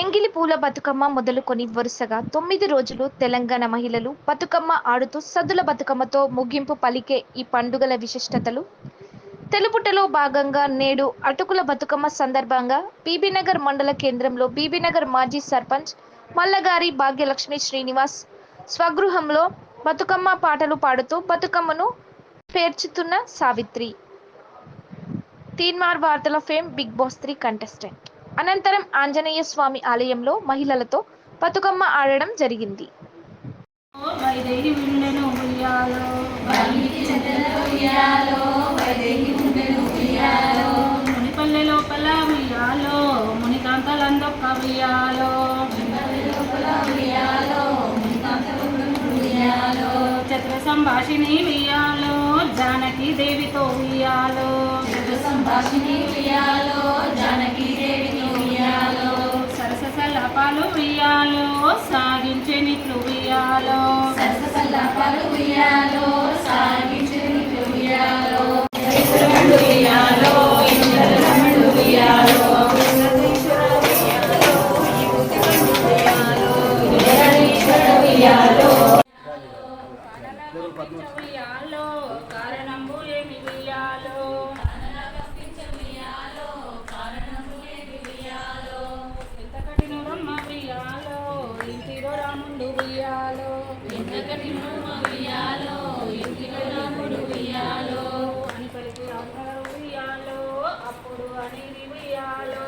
ఎంగిలి పూల బతుకమ్మ మొదలుకొని వరుసగా 9 రోజులు తెలంగాణ మహిళలు బతుకమ్మ ఆడుతూ సద్దుల బతుకమ్మతో ముగింపు పలికే ఈ పండుగల విశిష్టతలు తెలుపుటలో భాగంగా నేడు అటుకుల బతుకమ్మ సందర్భంగా బీబీనగర్ మండల కేంద్రంలో బీబీనగర్ మాజీ సర్పంచ్ మల్లగారి భాగ్యలక్ష్మి శ్రీనివాస్ స్వగృహంలో బతుకమ్మ పాటలు పాడుతూ బతుకమ్మను పేర్చుతున్న సావిత్రి. తీన్మార్ వార్తల ఫేమ్ బిగ్ బాస్ 3 కంటెస్టెంట్. అనంతరం ఆంజనేయ స్వామి ఆలయంలో మహిళలతో బతుకమ్మ ఆడడం జరిగింది. మునిపల్లె లోపల ఉయ్యాలో మునికాంతలందొక్క ఉయ్యాలో చతుర సంభాషిణి ఉయ్యాలో జానకి దేవితో ఉయ్యాలో సరస సల్లాపాలు ఉయ్యాలో సాగించే నిట్లు ఉయ్యాలో కారణంబు ఏమి ఉయ్యాలో ఎంత కఠినరమ్మ ఉయ్యాలో ఇంటిలో రాముండు ఉయ్యాలో అని పలికి అందరూ ఉయ్యాలో అప్పుడు అనేది ఉయ్యాలో